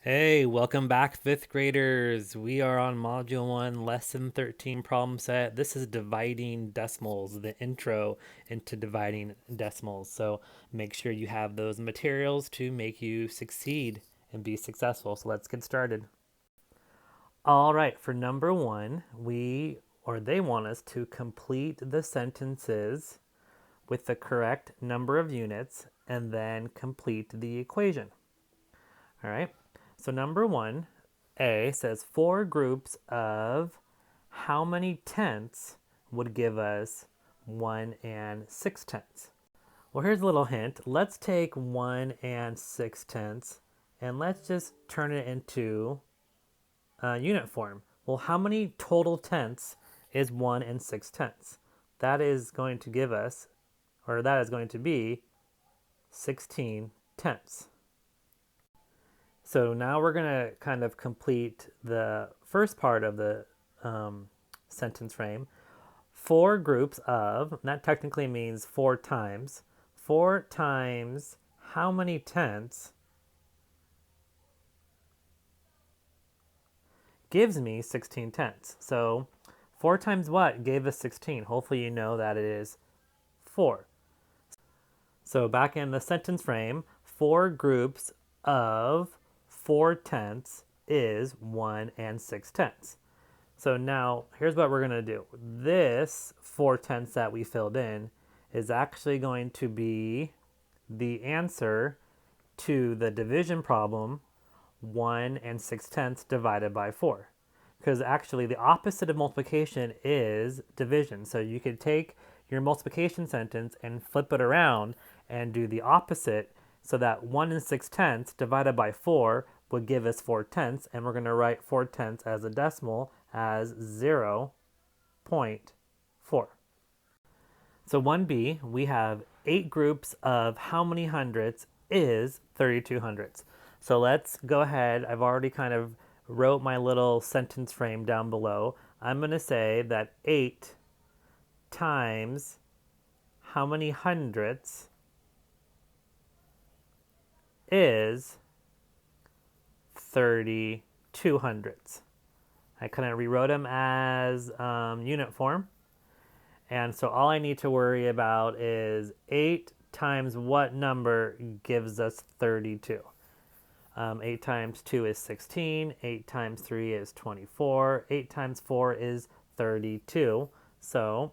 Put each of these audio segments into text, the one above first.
Hey, welcome back, fifth graders. We are on Module 1, Lesson 13 problem set. This is dividing decimals, the intro into dividing decimals. So make sure you have those materials to make you succeed and be successful. So let's get started. All right, for number 1, they want us to complete the sentences with the correct number of units and then complete the equation. All right. So number 1A says 4 groups of how many tenths would give us 1 and 6 tenths? Well, here's a little hint. Let's take 1 and 6 tenths and let's just turn it into unit form. Well, how many total tenths is 1 and 6 tenths? That is going to give us, or that is going to be 16 tenths. So now we're going to kind of complete the first part of the sentence frame. 4 groups of, that technically means 4 times. 4 times how many tenths gives me 16 tenths. So 4 times what gave us 16? Hopefully you know that it is 4. So back in the sentence frame, 4 groups of 4 tenths is 1 and 6 tenths. So now here's what we're going to do. This 4 tenths that we filled in is actually going to be the answer to the division problem, 1 and 6 tenths divided by 4. Because actually the opposite of multiplication is division. So you could take your multiplication sentence and flip it around and do the opposite, so that 1 and 6 tenths divided by 4 would give us 4 tenths, and we're going to write 4 tenths as a decimal as 0.4. So 1b, we have 8 groups of how many hundredths is 32 hundredths. So let's go ahead. I've already kind of wrote my little sentence frame down below. I'm going to say that 8 times how many hundredths is 32 hundredths. I kind of rewrote them as unit form. And so all I need to worry about is 8 times what number gives us 32. 8 times 2 is 16. 8 times 3 is 24. 8 times 4 is 32. So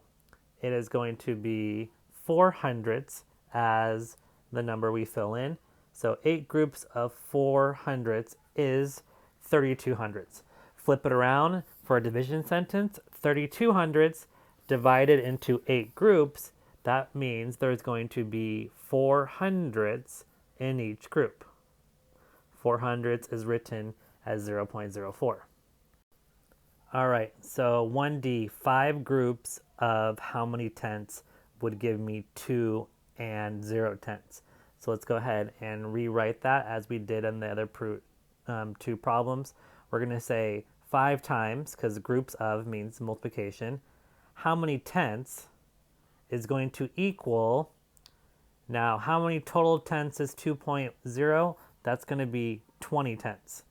it is going to be 4 hundredths as the number we fill in. So 8 groups of 4 hundredths is 32 hundredths. Flip it around for a division sentence. 32 hundredths divided into 8 groups, that means there's going to be 4 hundredths in each group. 4 hundredths is written as 0.04. All right, so 1D, 5 groups of how many tenths would give me 2 and 0 tenths. So let's go ahead and rewrite that as we did in the other 2 problems. We're going to say 5 times, because groups of means multiplication. How many tenths is going to equal, now how many total tenths is 2.0? That's going to be 20 tenths.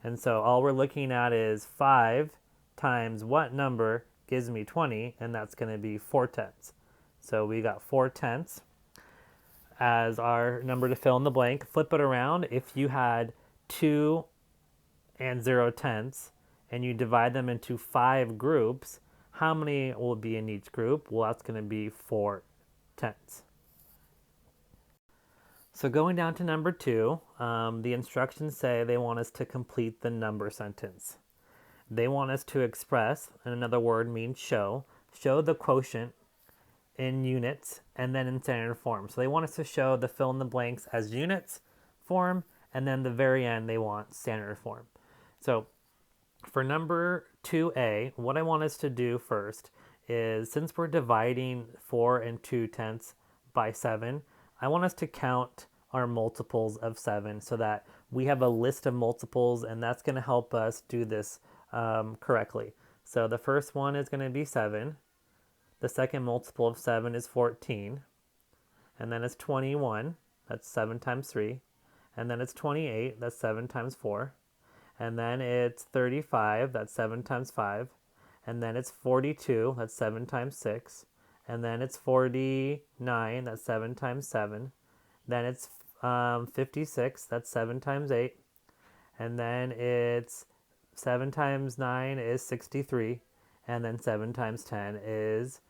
And so all we're looking at is 5 times what number gives me 20, and that's going to be 4 tenths. So we got 4 tenths as our number to fill in the blank. Flip it around. If you had 2 and 0 tenths and you divide them into 5 groups, how many will be in each group? Well, that's going to be 4 tenths. So going down to number 2, the instructions say they want us to complete the number sentence. They want us to express, and another word means show the quotient in units and then in standard form. So they want us to show the fill in the blanks as units form, and then the very end they want standard form. So for number 2A, what I want us to do first is, since we're dividing 4 and 2 tenths by 7, I want us to count our multiples of 7 so that we have a list of multiples, and that's going to help us do this correctly. So the first one is going to be 7. The second multiple of 7 is 14. And then it's 21. That's 7 times 3. and then it's 28, that's 7 times 4, and then it's 35, that's 7 times 5, and then it's 42, that's 7 times 6, and then it's 49, that's 7 times 7, then it's 56, that's 7 times 8, and then it's 7 times 9 is 63, and then 7 times 10 is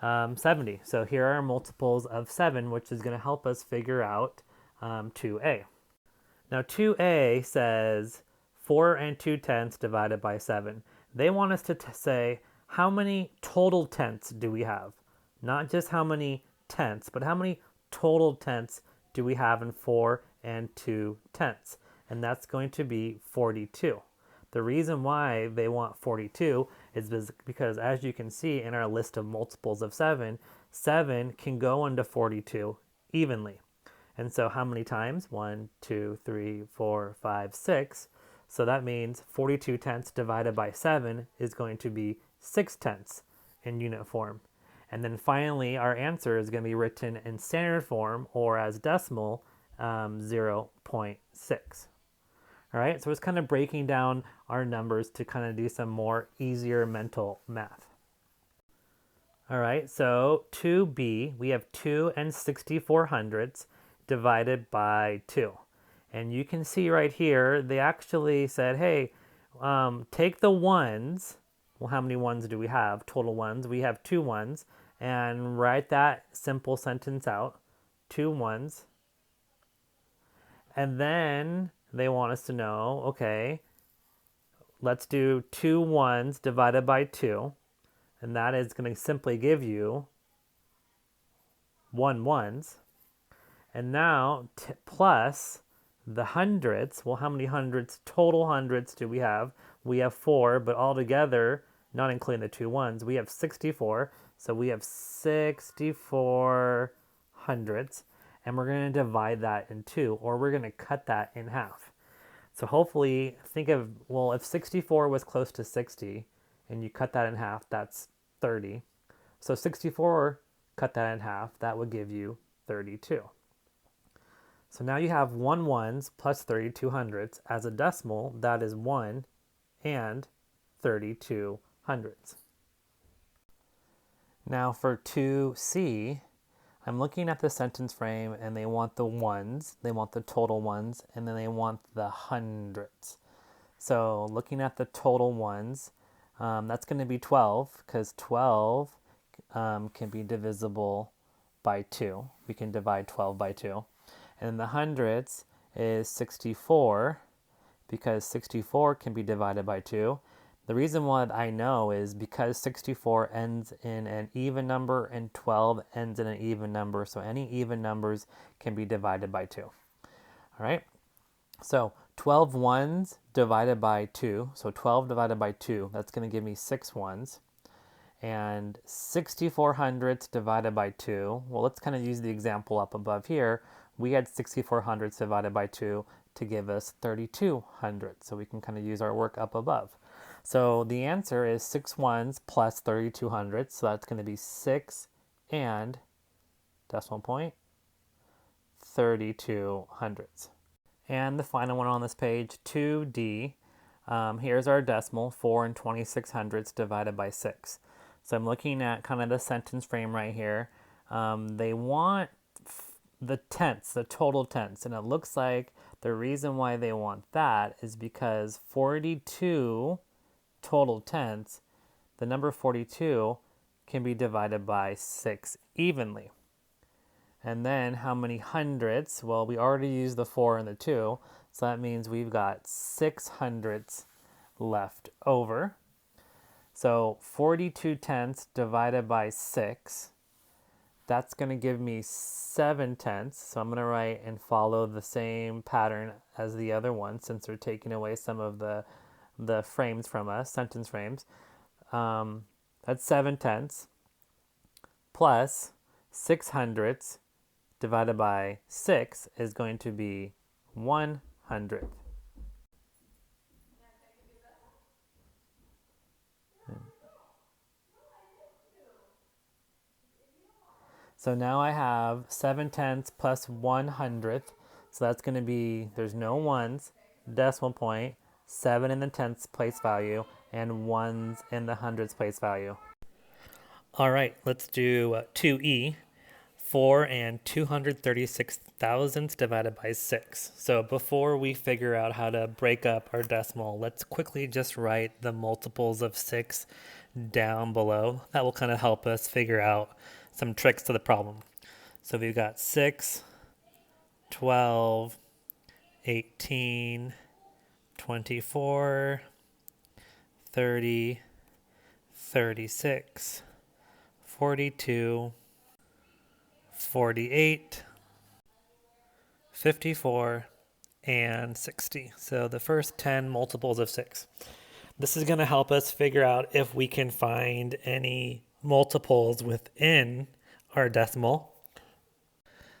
70. So here are multiples of 7, which is going to help us figure out 2a. Now 2a says 4 and 2/10 divided by 7. They want us to say how many total tenths do we have? Not just how many tenths, but how many total tenths do we have in 4 and 2/10? And that's going to be 42. The reason why they want 42 is because, as you can see in our list of multiples of 7, 7 can go into 42 evenly. And so how many times? 1, 2, 3, 4, 5, 6. So that means 42/10 divided by 7 is going to be 6/10 in unit form. And then finally, our answer is going to be written in standard form or as decimal, 0.6. All right, so it's kind of breaking down our numbers to kind of do some more easier mental math. All right, so 2b, we have 2 and 64 hundredths divided by 2. And you can see right here, they actually said, hey, take the ones. Well, how many ones do we have? Total ones. We have 2 ones. And write that simple sentence out. 2 ones. And then they want us to know, okay, let's do 2 ones divided by 2. And that is going to simply give you 1 ones. And now plus the hundredths. Well, how many hundredths, total hundredths do we have? We have 4, but altogether, not including the 2 ones, we have 64. So we have 64 hundredths. And we're going to divide that in 2, or we're going to cut that in half. So hopefully, think of, well, if 64 was close to 60, and you cut that in half, that's 30. So 64, cut that in half, that would give you 32. So now you have 1 ones plus 32 hundredths. As a decimal, that is 1 and 32 hundredths. Now for 2c, I'm looking at the sentence frame and they want the ones, they want the total ones, and then they want the hundredths. So looking at the total ones, that's going to be 12, because 12 can be divisible by 2. We can divide 12 by 2. And the hundredths is 64, because 64 can be divided by 2. The reason why I know is because 64 ends in an even number and 12 ends in an even number. So any even numbers can be divided by 2. All right. So 12 ones divided by 2. So 12 divided by 2, that's going to give me 6 ones. And 64 hundredths divided by 2. Well, let's kind of use the example up above here. We had 64 hundredths divided by 2 to give us 32 hundredths. So we can kind of use our work up above. So the answer is 6 ones plus 32 hundredths. So that's going to be 6 and decimal point 32 hundredths. And the final one on this page, 2D. Here's our decimal, 4 and 26 hundredths divided by 6. So I'm looking at kind of the sentence frame right here. They want the tenths, the total tenths. And it looks like the reason why they want that is because 42 total tenths, the number 42 can be divided by 6 evenly. And then how many hundredths? Well, we already used the 4 and the 2, so that means we've got 6 hundredths left over. So 42 tenths divided by 6, that's going to give me 7 tenths. So I'm going to write and follow the same pattern as the other one, since they're taking away some of the frames from us, sentence frames. That's 7 tenths plus 6 hundredths divided by 6 is going to be 1 hundredth. So now I have 7 tenths plus 1 hundredth. So that's going to be, there's no ones, decimal point, 7 in the tenths place value, and ones in the hundredths place value. All right, let's do 2e. 4 and 236 thousandths divided by 6. So before we figure out how to break up our decimal, let's quickly just write the multiples of 6 down below. That will kind of help us figure out some tricks to the problem. So we've got 6, 12, 18, 24, 30, 36, 42, 48, 54, and 60. So the first 10 multiples of 6. This is going to help us figure out if we can find any multiples within our decimal.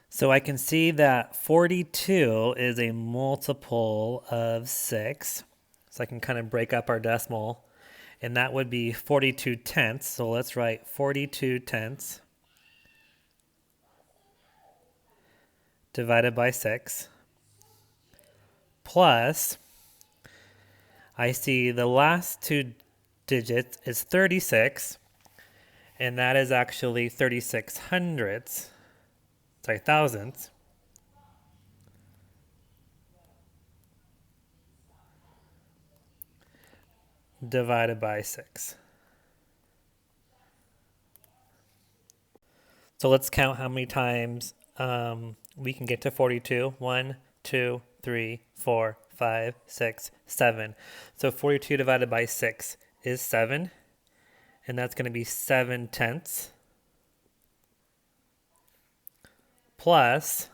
So I can see that 42 is a multiple of 6. So I can kind of break up our decimal. And that would be 42 tenths. So let's write 42 tenths divided by 6, plus, I see the last two digits is 36, and that is actually 36 thousandths. Divided by 6. So let's count how many times we can get to 42. 1, 2, 3, 4, 5, 6, 7. So 42 divided by 6 is 7. And that's going to be 7 tenths. Plus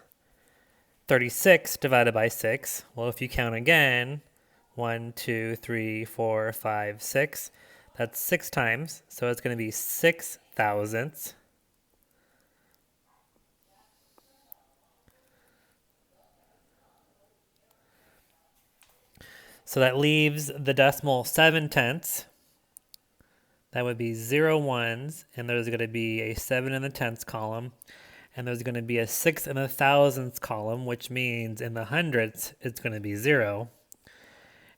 36 divided by 6. Well, if you count again, 1, 2, 3, 4, 5, 6. That's 6 times. So it's going to be 6 thousandths. So that leaves the decimal 7 tenths. That would be 0 ones, and there's going to be a 7 in the tenths column, and there's going to be a 6 in the thousandths column, which means in the hundredths it's going to be 0,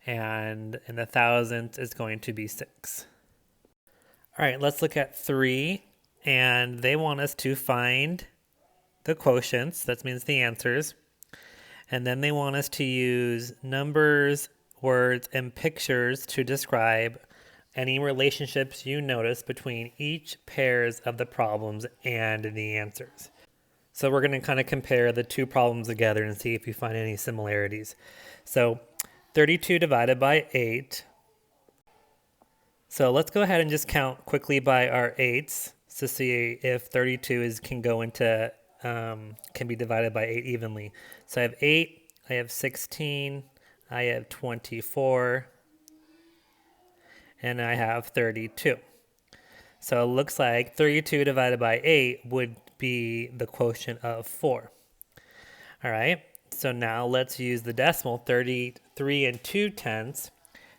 and in the thousandths it's going to be 6. All right, let's look at 3, and they want us to find the quotients, that means the answers, and then they want us to use numbers, words, and pictures to describe any relationships you notice between each pairs of the problems and the answers. So we're going to kind of compare the two problems together and see if you find any similarities. So 32 divided by 8. So let's go ahead and just count quickly by our 8s to see if 32 can be divided by 8 evenly. So I have 8, I have 16, I have 24, and I have 32. So it looks like 32 divided by 8 would be the quotient of 4. All right, so now let's use the decimal 33 and 2 tenths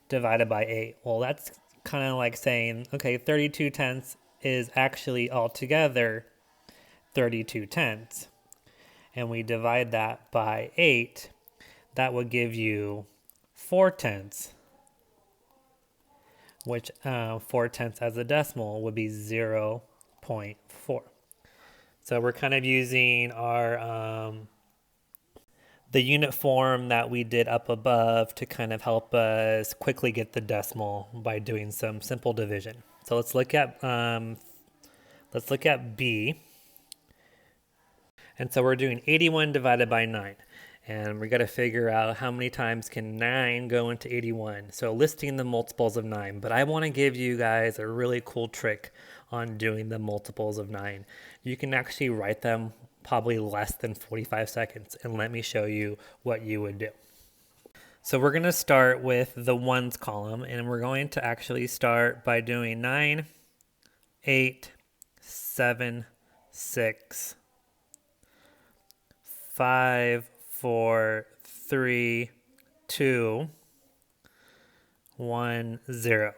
divided by 8. Well, that's kind of like saying, okay, 32 tenths is actually altogether 32 tenths. And we divide that by 8. That would give you 4 tenths, which 4 tenths as a decimal would be 0.4. So we're kind of using our the unit form that we did up above to kind of help us quickly get the decimal by doing some simple division. So let's look at B. And so we're doing 81 divided by 9. And we got to figure out how many times can 9 go into 81. So listing the multiples of 9. But I want to give you guys a really cool trick on doing the multiples of 9. You can actually write them probably less than 45 seconds. And let me show you what you would do. So we're going to start with the ones column. And we're going to actually start by doing 9, 8, 7, 6, 5, 4, 3, 2, 1, 0.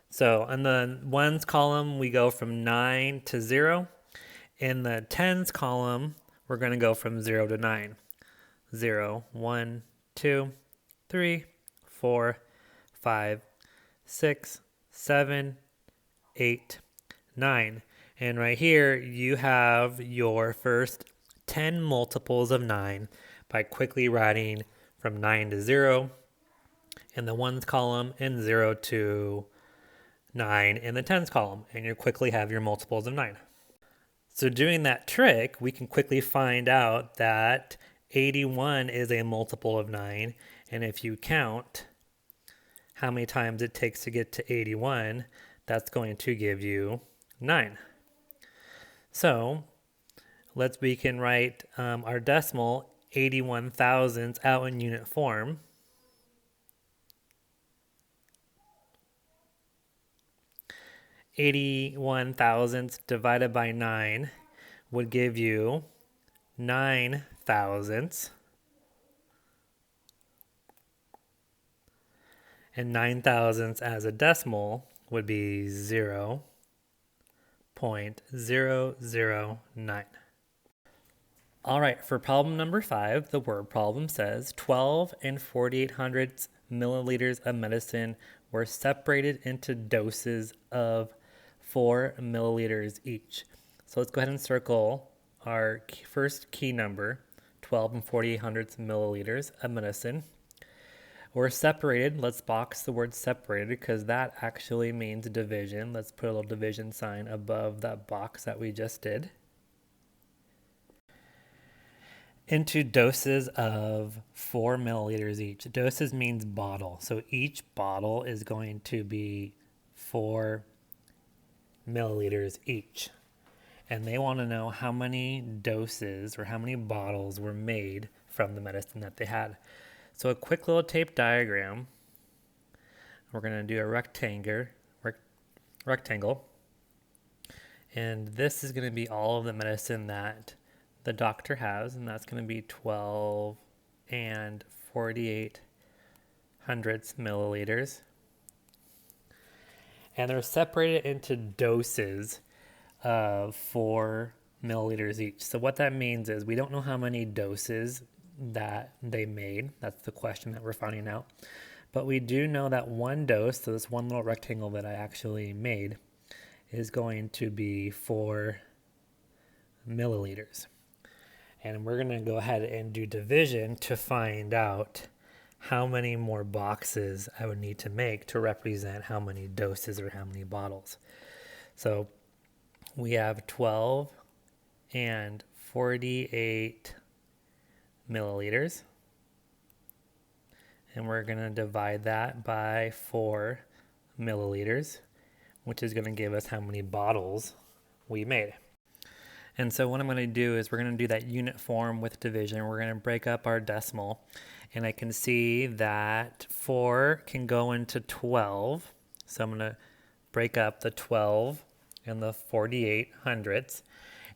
So in the ones column, we go from 9 to 0. In the tens column, we're going to go from 0 to 9. 0, 1, 2, 3, 4, 5, 6, 7, 8, 9. And right here, you have your first 10 multiples of 9 by quickly writing from 9 to 0 in the ones column and 0 to 9 in the tens column. And you quickly have your multiples of 9. So doing that trick, we can quickly find out that 81 is a multiple of 9. And if you count how many times it takes to get to 81, that's going to give you 9. So we can write our decimal 81 thousandths out in unit form. (81 thousandths) divided by 9 would give you 9 thousandths. And 9 thousandths as a decimal would be 0.009. All right, for problem number 5, the word problem says 12 and 4800 milliliters of medicine were separated into doses of 4 milliliters each. So let's go ahead and circle our first key number, 12 and 4800 milliliters of medicine. We're separated. Let's box the word separated because that actually means division. Let's put a little division sign above that box that we just did. Into doses of 4 milliliters each. Doses means bottle. So each bottle is going to be 4 milliliters each. And they want to know how many doses or how many bottles were made from the medicine that they had. So a quick little tape diagram. We're going to do a rectangle. And this is going to be all of the medicine that the doctor has, and that's going to be 12 and 48 hundredths milliliters. And they're separated into doses of 4 milliliters each. So what that means is we don't know how many doses that they made. That's the question that we're finding out. But we do know that one dose, so this one little rectangle that I actually made, is going to be 4 milliliters. And we're going to go ahead and do division to find out how many more boxes I would need to make to represent how many doses or how many bottles. So we have 12 and 48 milliliters. And we're going to divide that by 4 milliliters, which is going to give us how many bottles we made. And so what I'm going to do is we're going to do that unit form with division. We're going to break up our decimal. And I can see that 4 can go into 12. So I'm going to break up the 12 and the 48 hundredths.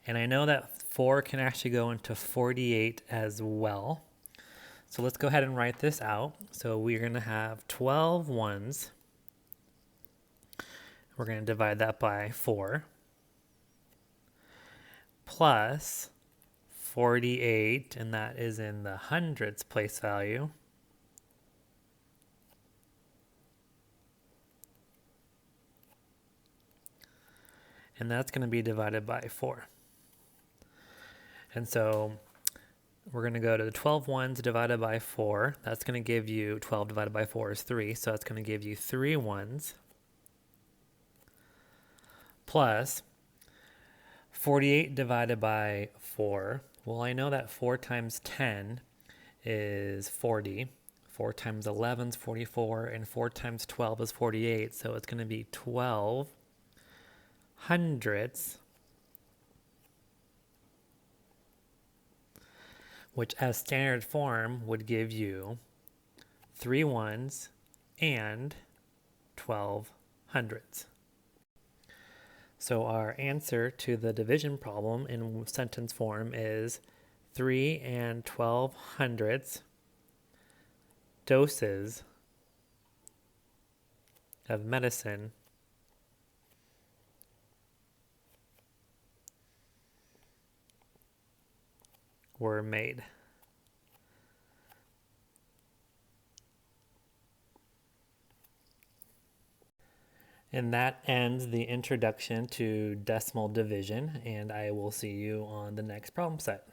And I know that 4 can actually go into 48 as well. So let's go ahead and write this out. So we're going to have 12 ones. We're going to divide that by 4. Plus 48, and that is in the hundredths place value. And that's going to be divided by 4. And so we're going to go to the 12 ones divided by 4. That's going to give you 12 divided by 4 is 3. So that's going to give you 3 ones. Plus 48 divided by 4. Well, I know that 4 times 10 is 40. 4 times 11 is 44. And 4 times 12 is 48. So it's going to be 12 hundredths, which as standard form would give you 3 ones and 12 hundredths. So our answer to the division problem in sentence form is 3 and 12 hundredths doses of medicine were made. And that ends the introduction to decimal division, and I will see you on the next problem set.